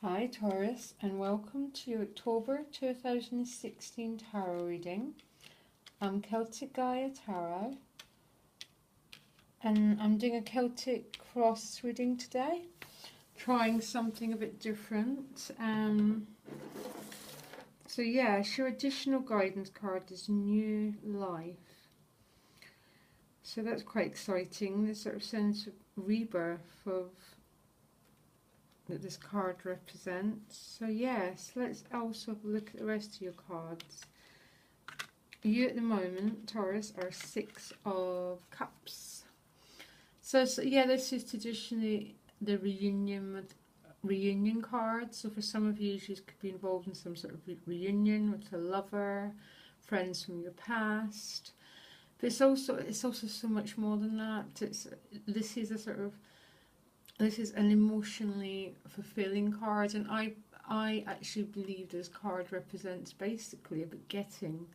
Hi Taurus, and welcome to your October 2016 tarot reading. I'm Celtic Gaia Tarot, and I'm doing a Celtic cross reading today, trying something a bit different. So your additional guidance card is New Life. So that's quite exciting, this sort of sense of rebirth that this card represents. So yes, let's also look at the rest of your cards. You at the moment, Taurus, are Six of Cups. So this is traditionally the reunion card. So for some of you could be involved in some sort of reunion with a lover, friends from your past. But it's also so much more than that. This is an emotionally fulfilling card, and I actually believe this card represents basically about getting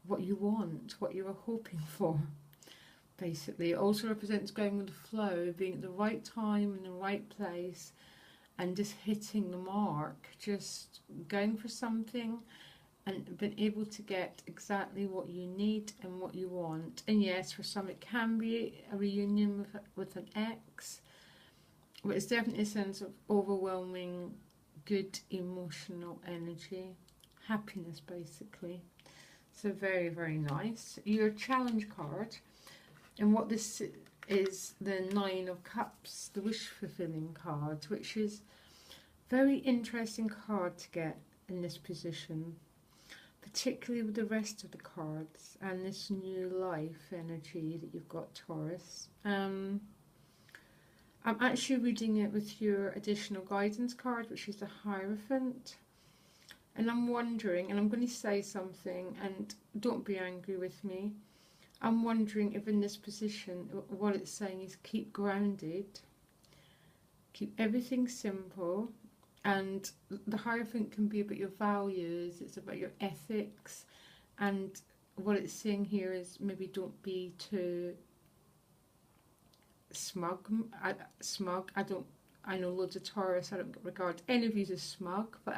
what you want, what you were hoping for. Basically, it also represents going with the flow, being at the right time in the right place, and just hitting the mark, just going for something and being able to get exactly what you need and what you want. And yes, for some it can be a reunion with an ex, but it's definitely a sense of overwhelming good emotional energy, happiness basically. So very, very nice. Your challenge card, and what this is the Nine of Cups, the wish fulfilling card, which is a very interesting card to get in this position, particularly with the rest of the cards and this new life energy that you've got, Taurus. I'm actually reading it with your additional guidance card, which is the Hierophant. And I'm wondering, and I'm going to say something, and don't be angry with me. I'm wondering if in this position, what it's saying is keep grounded, keep everything simple, and the Hierophant can be about your values, it's about your ethics, and what it's saying here is maybe don't be too smug. I know loads of Taurus, I don't regard any of you as smug, but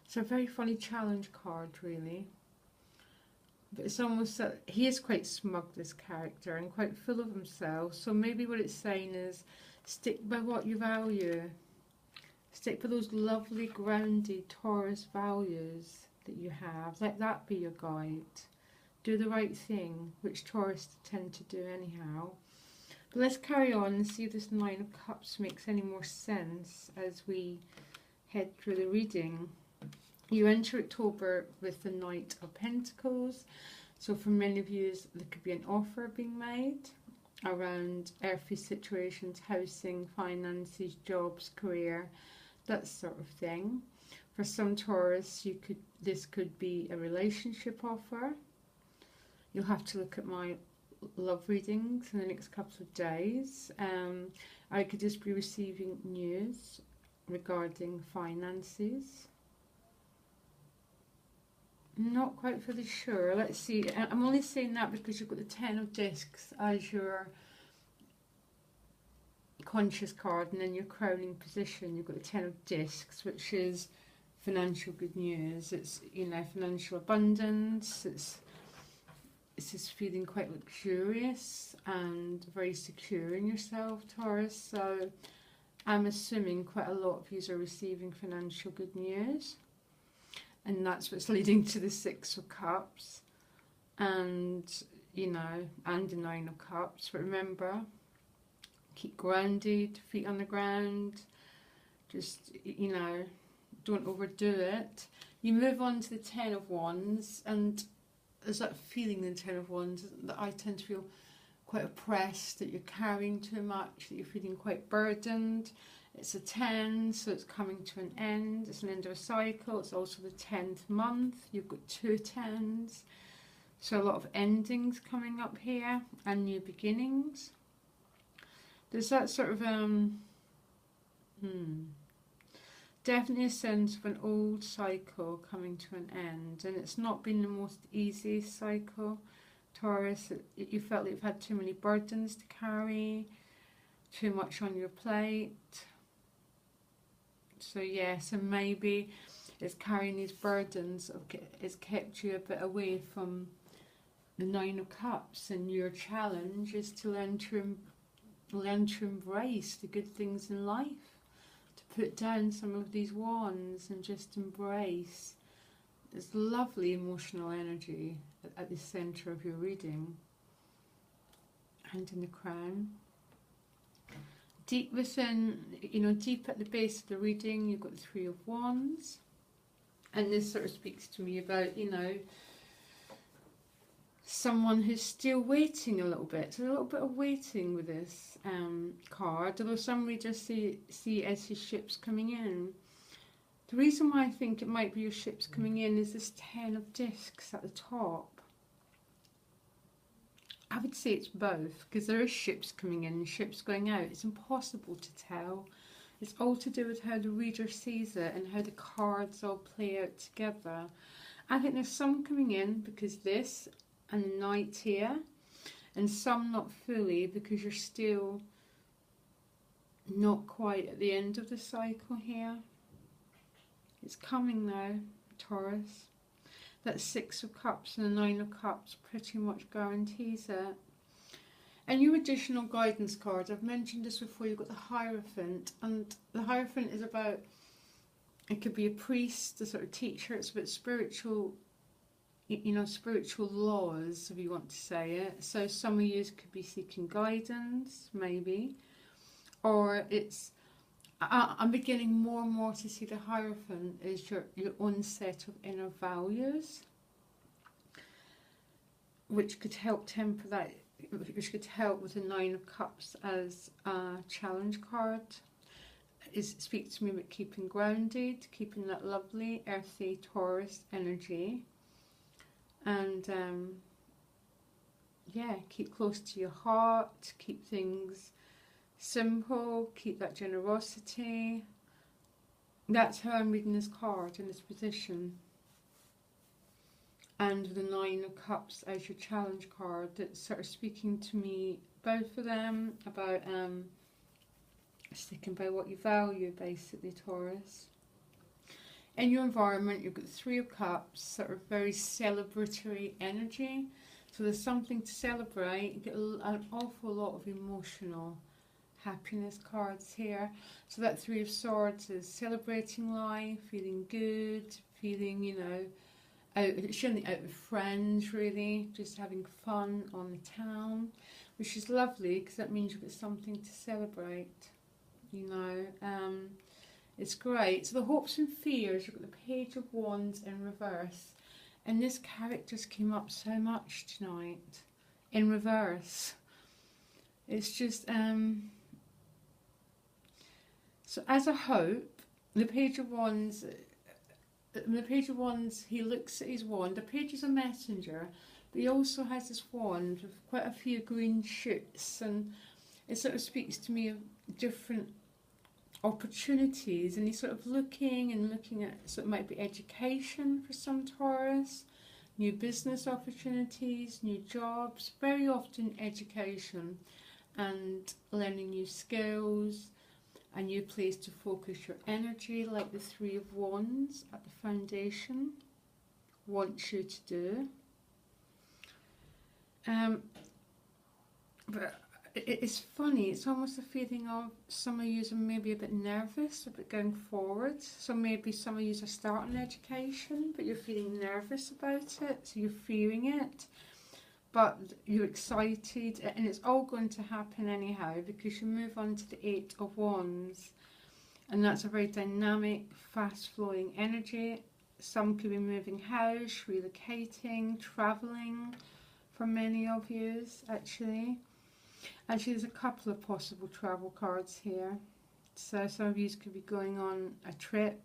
it's a very funny challenge card, really. But it's almost that he is quite smug, this character, and quite full of himself. So maybe what it's saying is stick by what you value. Stick by those lovely, grounded Taurus values that you have. Let that be your guide. Do the right thing, which Taurus tend to do anyhow. But let's carry on and see if this Nine of Cups makes any more sense as we head through the reading. You enter October with the Knight of Pentacles. So for many of you, there could be an offer being made around earthly situations, housing, finances, jobs, career, that sort of thing. For some Taurus, this could be a relationship offer. You'll have to look at my love readings in the next couple of days. I could just be receiving news regarding finances. Not quite fully sure. Let's see. I'm only saying that because you've got the Ten of Discs as your conscious card, and then your crowning position you've got the Ten of Discs, which is financial good news. It's financial abundance. It's just feeling quite luxurious and very secure in yourself, Taurus. So I'm assuming quite a lot of you are receiving financial good news. And that's what's leading to the Six of Cups and the Nine of Cups. But remember, keep grounded, feet on the ground. Just, don't overdo it. You move on to the Ten of Wands, and there's that feeling in the Ten of Wands that I tend to feel quite oppressed, that you're carrying too much, that you're feeling quite burdened. It's a 10, so it's coming to an end. It's an end of a cycle. It's also the 10th month. You've got two 10s. So a lot of endings coming up here and new beginnings. There's that sort of, definitely a sense of an old cycle coming to an end. And it's not been the most easiest cycle, Taurus. You felt that you've had too many burdens to carry, too much on your plate, So yes, and maybe it's carrying these burdens, it's kept you a bit away from the Nine of Cups, and your challenge is to learn to embrace the good things in life, to put down some of these wands and just embrace this lovely emotional energy at the centre of your reading. Hand in the crown. Deep within, deep at the base of the reading, you've got the Three of Wands. And this sort of speaks to me about, someone who's still waiting a little bit. So a little bit of waiting with this card, although some readers see it as his ships coming in. The reason why I think it might be your ships coming in is this Ten of Discs at the top. I would say it's both, because there is ships coming in and ships going out. It's impossible to tell. It's all to do with how the reader sees it and how the cards all play out together. I think there's some coming in because this and the Knight here, and some not fully because you're still not quite at the end of the cycle here. It's coming now, Taurus. That Six of Cups and the Nine of Cups pretty much guarantees it. And your additional guidance card, I've mentioned this before, you've got the Hierophant. And the Hierophant is about, it could be a priest, a sort of teacher. It's about spiritual, spiritual laws, if you want to say it. So some of you could be seeking guidance, maybe. Or it's, I'm beginning more and more to see the Hierophant as your own set of inner values, which could help temper that, which could help with the Nine of Cups as a challenge card. It speaks to me about keeping grounded, keeping that lovely earthy Taurus energy, and yeah, keep close to your heart, keep things simple, keep that generosity. That's how I'm reading this card in this position. And the Nine of Cups as your challenge card, that's sort of speaking to me, both of them, about sticking by what you value, basically, Taurus. In your environment, you've got the Three of Cups, sort of very celebratory energy. So there's something to celebrate. You get an awful lot of emotional happiness cards here. So that Three of Swords is celebrating life, feeling good, feeling, generally out with friends, really, just having fun on the town, which is lovely because that means you've got something to celebrate, it's great. So the hopes and fears, you've got the Page of Wands in reverse, and this character's came up so much tonight, in reverse. It's just, so as a hope, the Page of Wands, he looks at his wand. The Page is a messenger, but he also has this wand with quite a few green shoots, and it sort of speaks to me of different opportunities, and he's sort of looking at, so it might be education for some Taurus, new business opportunities, new jobs, very often education and learning new skills, a new place to focus your energy, like the Three of Wands at the foundation wants you to do. But it's funny, it's almost a feeling of some of you are maybe a bit nervous about going forward. So maybe some of you are starting education, but you're feeling nervous about it, so you're fearing it. But you're excited, and it's all going to happen anyhow because you move on to the Eight of Wands, and that's a very dynamic, fast-flowing energy. Some could be moving house, relocating, travelling for many of you, actually. Actually, there's a couple of possible travel cards here. So some of you could be going on a trip.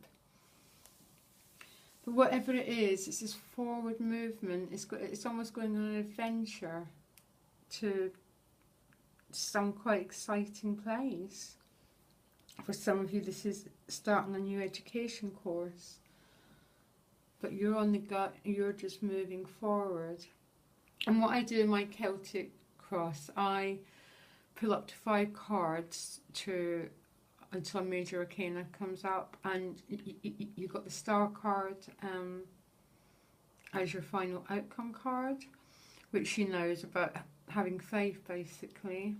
But whatever it is, it's this forward movement. It's almost going on an adventure to some quite exciting place. For some of you, this is starting a new education course. But you're on the gut, you're just moving forward. And what I do in my Celtic cross, I pull up to 5 cards to until a major arcana comes up, and you got the Star card as your final outcome card, which is about having faith, basically.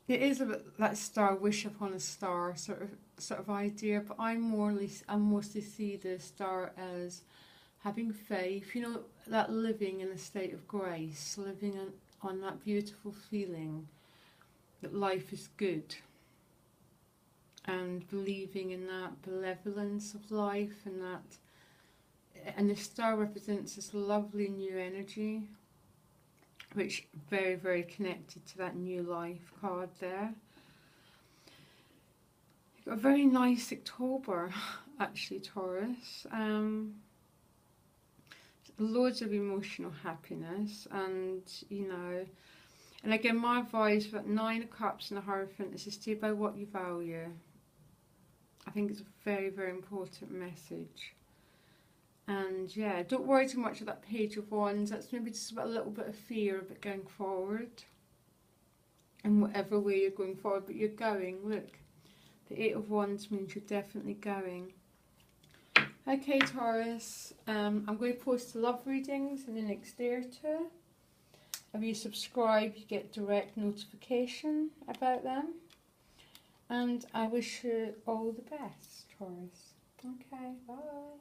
It is a bit that star, wish upon a star sort of idea, but I mostly see the star as having faith, that living in a state of grace, living on that beautiful feeling that life is good, and believing in that benevolence of life, and the star represents this lovely new energy, which very, very connected to that new life card there. You've got a very nice October, actually, Taurus. Loads of emotional happiness, and and again, my advice about 9 of Cups and the Hierophant is to stay by what you value. I think it's a very, very important message. And yeah, don't worry too much about that Page of Wands. That's maybe just about a little bit of fear of it going forward, in whatever way you're going forward, but you're going. Look, the 8 of Wands means you're definitely going. Okay, Taurus, I'm going to post the love readings in the next day or two. If you subscribe, you get direct notification about them. And I wish you all the best, Taurus. Okay, bye.